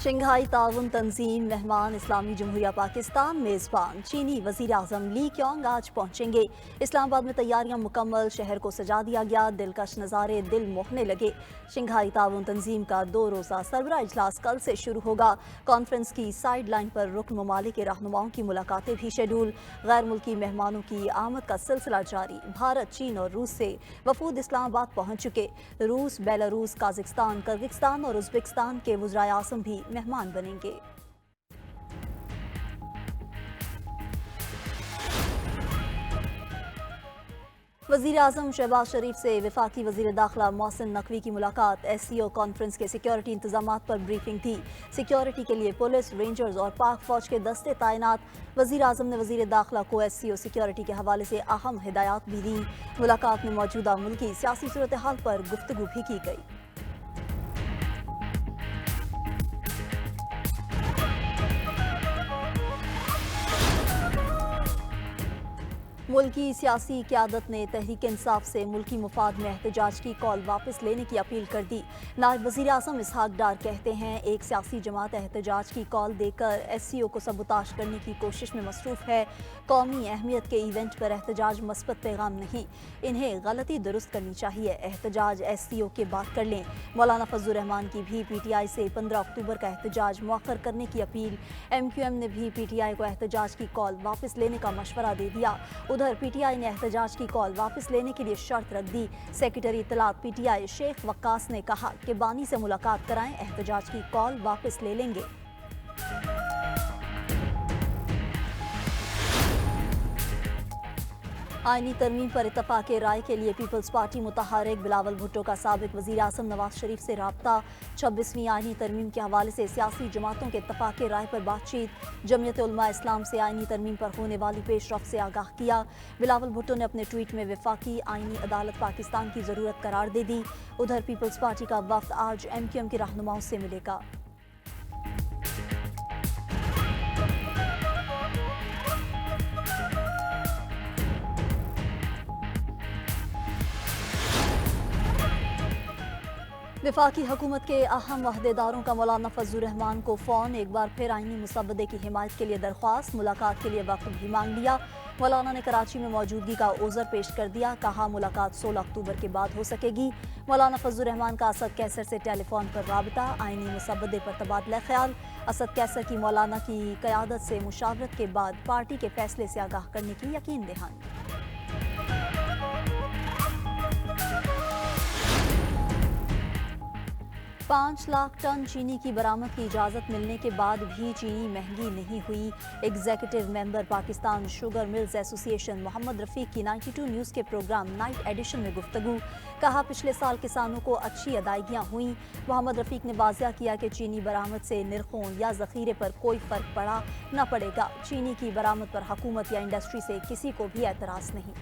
Shanghai ताउन तंजीम मेहमान इस्लामी जमहूरिया पाकिस्तान मेज़बान चीनी वज़ीर आज़म ली क्योंग आज पहुँचेंगे। इस्लामाबाद में तैयारियां मुकम्मल, शहर को सजा दिया गया, दिलकश नज़ारे दिल मोहने लगे। शंघाई ताउन तंजीम का 2 रोज़ा सरबरा इजलास कल से शुरू होगा। कॉन्फ्रेंस की साइड लाइन पर रुकन ममालिक के रहनुमाओं की मुलाकातें भी शेड्यूल। गैर मुल्की मेहमानों की आमद का सिलसिला जारी। भारत, चीन और रूस से वफूद इस्लामाबाद पहुँच चुके। रूस, बेलारूस, काज़ाख्स्तान, किर्गिस्तान और उज़्बेकिस्तान के वज़राए आज़म भी मेहमान बनेंगे। वज़ीर आज़म शहबाज शरीफ से वफाकी वज़ीर दाखिला मोहसिन नकवी की मुलाकात। SCO कॉन्फ्रेंस के सिक्योरिटी इंतजामात पर ब्रीफिंग थी। सिक्योरिटी के लिए पुलिस, रेंजर्स और पाक फौज के दस्ते तैनात। वज़ीर आज़म ने वज़ीर दाखिला को SCO सिक्योरिटी के हवाले से अहम हिदायत भी दी। मुलाकात में मौजूदा मुल्की सियासी सूरत हाल पर गुफ्तगू भी की गई। मुल्की सियासी क़यादत ने तहरीक इंसाफ से मुल्की मुफाद में एहतजाज की कॉल वापस लेने की अपील कर दी। नायब वज़ीर आज़म इसहाक डार कहते हैं, एक सियासी जमात एहतजाज की कॉल देकर SCO को सबूताश करने की कोशिश में मसरूफ़ है। कौमी अहमियत के इवेंट पर एहतजाज मस्बत पैगाम नहीं, इन्हें गलती दुरुस्त करनी चाहिए। एहतजाज SCO के बाद कर लें। मौलाना फजलुर रहमान की भी PTI से 15 अक्टूबर का एहतजाज मौखर करने की अपील। MQM ने भी PTI को एहतजाज की कॉल वापस लेने का मशवरा दे दिया। उधर PTI ने एहतजाज की कॉल वापस लेने के लिए शर्त रख दी। सेक्रेटरी इत्तलात PTI शेख वक्कास ने कहा कि बानी से मुलाकात कराएं, एहतजाज की कॉल वापस ले लेंगे। आईनी तरमीम पर इत्तफाक़ राय के लिए पीपल्स पार्टी मुतहरिक। बिलावल भुट्टो का साबिक वज़ीर आज़म नवाज शरीफ से राब्ता। 26वीं आईनी तरमीम के हवाले से सियासी जमातों के इत्तफाक़ राय पर बातचीत। जमीयत उलमा इस्लाम से आईनी तरमीम पर होने वाली पेशरफ से आगाह किया। बिलावल भुट्टो ने अपने ट्वीट में वफाकी आईनी अदालत पाकिस्तान की ज़रूरत करार दे दी। उधर पीपल्स पार्टी का वफ़द आज MQM के रहनुमाओं से मिलेगा। वफाकी हुकूमत के अहम अहदेदारों का मौलाना फजलुर रहमान को फ़ोन। एक बार फिर आईनी मुसव्वदे की हिमायत के लिए दरख्वास्त। मुलाकात के लिए वक्त भी मांग लिया। मौलाना ने कराची में मौजूदगी का ओज़र पेश कर दिया। कहा मुलाकात 16 अक्टूबर के बाद हो सकेगी। मौलाना फजलुर रहमान का असद कैसर से टेलीफोन पर राबता। आईनी मुसव्वदे पर तबादला ख्याल। असद कैसर की मौलाना की क़यादत से मुशावरत के बाद पार्टी के फैसले से आगाह करने की यकीन दहानी। 5 लाख टन चीनी की बरामद की इजाज़त मिलने के बाद भी चीनी महंगी नहीं हुई। Executive member Pakistan sugar mills association Mohammad Rafiq की 92 न्यूज़ के प्रोग्राम नाइट एडिशन में गुफ्तगू। कहा पिछले साल किसानों को अच्छी अदायगियाँ हुई। मोहम्मद रफ़ीक ने वाज़िया किया कि चीनी बरामद से निर्खों या ज़ख़ीरे पर कोई फ़र्क पड़ा न पड़ेगा। चीनी की बरामद पर हुकूमत या इंडस्ट्री से किसी को भी एतराज़ नहीं।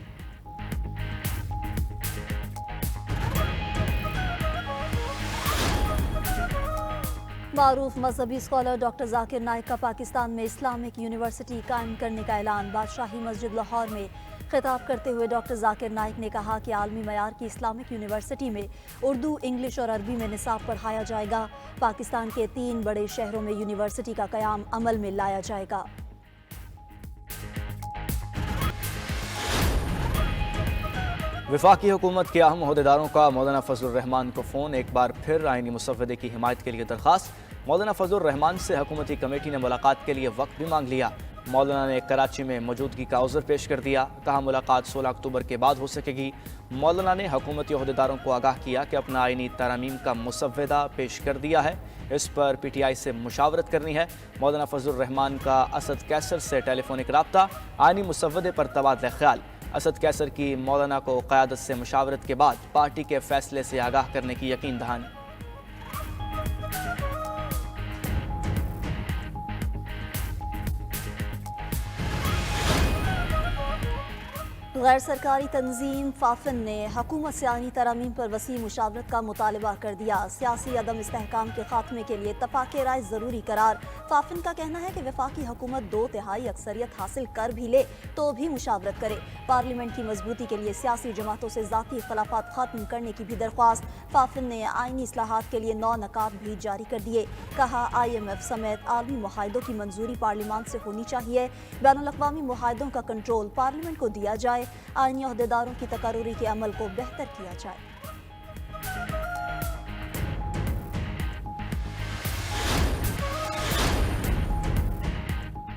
मारूफ मजहबी स्कॉलर डॉक्टर जाकिर नाइक का पाकिस्तान में इस्लामिक यूनिवर्सिटी कायम करने का ऐलान। बादशाही मस्जिद लाहौर में खिताब करते हुए डॉक्टर जाकिर नाइक ने कहा कि आलमी मयार की इस्लामिक यूनिवर्सिटी में उर्दू, इंग्लिश और अरबी में निसाब पढ़ाया जाएगा। पाकिस्तान के 3 बड़े शहरों में यूनिवर्सिटी का क़याम अमल में लाया जाएगा। वफाकी हुकूमत के अहम अहदेदारों का मौलाना फजलुर रहमान को फ़ोन। एक बार फिर आईनी मुसव्वदे की हिमायत के लिए दरख्वास्त। मौलाना फजलुर रहमान से हुकूमती कमेटी ने मुलाकात के लिए वक्त भी मांग लिया। मौलाना ने कराची में मौजूदगी का उज़र पेश कर दिया। कहा मुलाकात 16 अक्टूबर के बाद हो सकेगी। मौलाना ने हुकूमती अहदेदारों को आगाह किया कि अपना आईनी तरामीम का मुसव्वदा पेश कर दिया है, इस पर PTI से मुशावरत करनी है। मौलाना फजलुर रहमान का असद कैसर से टेलीफोनिक राब्ता। आईनी मुसव्वदे पर तबादला ख्याल। असद कैसर की मौलाना को क़यादत से मुशावरत के बाद पार्टी के फैसले से आगाह करने की यकीन दहानी। गैर सरकारी तंजीम फाफिन ने हुकूमत से आईनी तरामीम पर वसी मुशावरत का मुतालबा कर दिया। सियासी अदम इस्तेहकाम के खात्मे के लिए इत्तफाक राय ज़रूरी करार। फाफिन का कहना है कि वफाकी हुकूमत 2/3 अक्सरियत हासिल कर भी ले तो भी मुशावरत करे। पार्लियामेंट की मजबूती के लिए सियासी जमातों से ज़ाती इख्तलाफात खत्म करने की भी दरख्वास्त। फाफिन ने आईनी इस्लाहात के लिए 9 नकाब भी जारी कर दिए। कहा IMF समेत आलमी मुआहदों की मंजूरी पार्लियामान से होनी चाहिए। बैनुल-अक़वामी मुआहदों का कंट्रोल पार्लियामेंट को दिया जाए। आईनी अहदेदारों की तकर्रुरी के अमल को बेहतर किया जाए।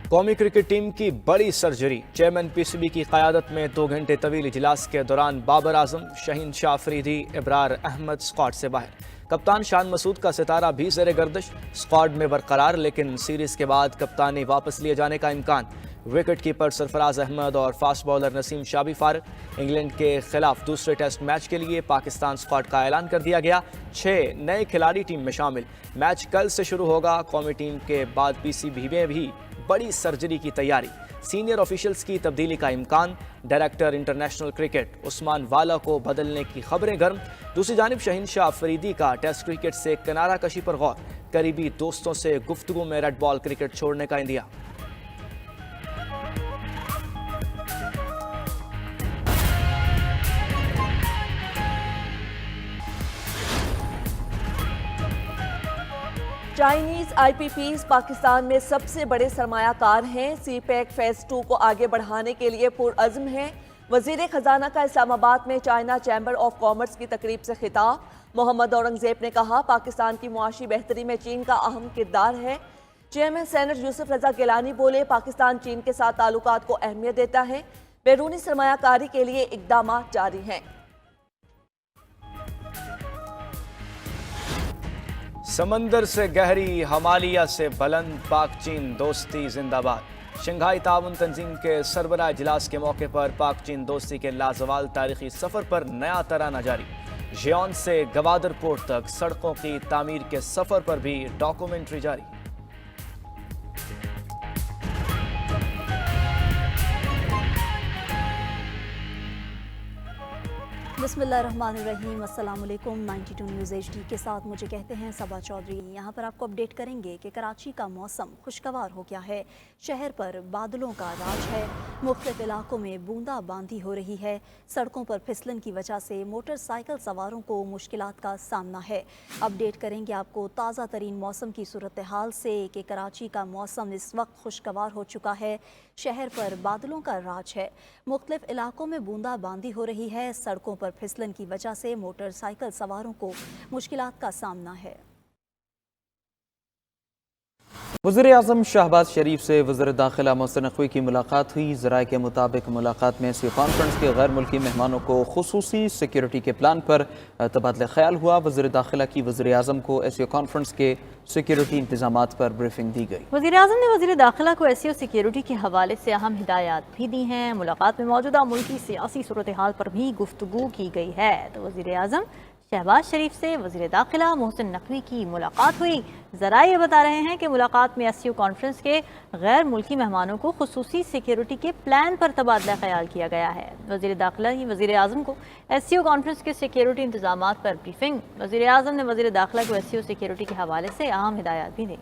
कौमी क्रिकेट टीम की बड़ी सर्जरी। चेयरमैन PCB की क़यादत में 2 घंटे तवील इजलास के दौरान बाबर आजम, शहीन शाह अफरीदी, इब्रार अहमद स्क्वाड से बाहर। कप्तान शान मसूद का सितारा भी ज़ेर गर्दिश, स्क्वाड में बरकरार, लेकिन सीरीज के बाद कप्तानी वापस लिए जाने का इम्कान। विकेट कीपर सरफराज अहमद और फास्ट बॉलर नसीम शाह भी फारिग। इंग्लैंड के खिलाफ दूसरे टेस्ट मैच के लिए पाकिस्तान स्क्वाड का ऐलान कर दिया गया। 6 नए खिलाड़ी टीम में शामिल। मैच कल से शुरू होगा। कौमी टीम के बाद PCB में भी बड़ी सर्जरी की तैयारी। सीनियर ऑफिशियल्स की तब्दीली का इम्कान। डायरेक्टर इंटरनेशनल क्रिकेट उस्मान वाला को बदलने की खबरें गर्म। दूसरी जानिब शहीन शाह अफरीदी का टेस्ट क्रिकेट से किनारा कशी पर गौर। करीबी दोस्तों से गुफ्तगू में रेड बॉल क्रिकेट छोड़ने का इंदिया। चाइनीज IPPs पाकिस्तान में सबसे बड़े सरमायाकार हैं। CPEC फेज 2 को आगे बढ़ाने के लिए पुरअज़्म हैं। वजीर खजाना का इस्लामाबाद में चाइना चैम्बर ऑफ कॉमर्स की तकरीब से खिताब। मोहम्मद औरंगजेब ने कहा, पाकिस्तान की मुआशी बेहतरी में चीन का अहम किरदार है। चेयरमैन सेनेट यूसुफ रजा गिलानी बोले, पाकिस्तान चीन के साथ ताल्लुकात को अहमियत देता है। बैरूनी सरमायाकारी के लिए इक़दाम जारी हैं। समंदर से गहरी, हमालिया से बुलंद, पाक चीन दोस्ती जिंदाबाद। शंघाई ताउन तंजीम के सरबराह इजलास के मौके पर पाक चीन दोस्ती के लाजवाल तारीखी सफ़र पर नया तराना जारी। जियोन से गवादर पोर्ट तक सड़कों की तामीर के सफ़र पर भी डॉक्यूमेंट्री जारी। बिस्मिल्लाहिर्रहमानिर्रहीम, अस्सलाम वालेकुम। 92 न्यूज़ HD के साथ मुझे कहते हैं सबा चौधरी। यहाँ पर आपको अपडेट करेंगे कि कराची का मौसम खुशगवार हो गया है। शहर पर बादलों का राज है। मुख्तलिफ इलाकों में बूंदाबांदी हो रही है। सड़कों पर फिसलन की वजह से मोटरसाइकिल सवारों को मुश्किलात का सामना है। अपडेट करेंगे आपको ताज़ा तरीन मौसम की सूरत हाल से कि कराची का मौसम इस वक्त खुशगवार हो चुका है। शहर पर बादलों का राज है। मुख्तलिफ इलाकों में बूंदाबांदी हो रही है। सड़कों पर फिसलन की वजह से मोटरसाइकिल सवारों को मुश्किलात का सामना है। वज़ीर आज़म शहबाज शरीफ से वज़ीर दाखिला मोहसिन नक़वी की मुलाकात हुई। ज़राए के मुताबिक मुलाकात में SEO कॉन्फ्रेंस के गैर मुल्की मेहमानों को खुसूसी सिक्योरिटी के प्लान पर तबादला ख्याल हुआ। वज़ीर दाखिला की वज़ीर आज़म को SEO कॉन्फ्रेंस के सिक्योरिटी इंतजामात पर ब्रीफिंग दी गई। वज़ीर आज़म ने वज़ीर दाखिला को SEO सिक्योरिटी के हवाले से अहम हिदायत भी दी हैं। मुलाकात में मौजूदा मुल्की सियासी सूरत हाल पर भी गुफ्तगू की गई है। तो वज़ीर आज़म शहबाज शरीफ से वज़ीर दाखिला मोहसिन नक़वी की मुलाकात हुई। ज़रा ये बता रहे हैं कि मुलाकात में SEO कॉन्फ्रेंस के गैर मुल्की मेहमानों को खुसूसी सिक्योरिटी के प्लान पर तबादला ख्याल किया गया है। वज़ीर दाखिला की वज़ीर आज़म को SEO कॉन्फ्रेंस के सिक्योरिटी इंतजामात पर ब्रीफिंग। वज़ीर आज़म ने वज़ीर दाखिला को SEO सिक्योरिटी के हवाले से अहम हिदायत भी दी।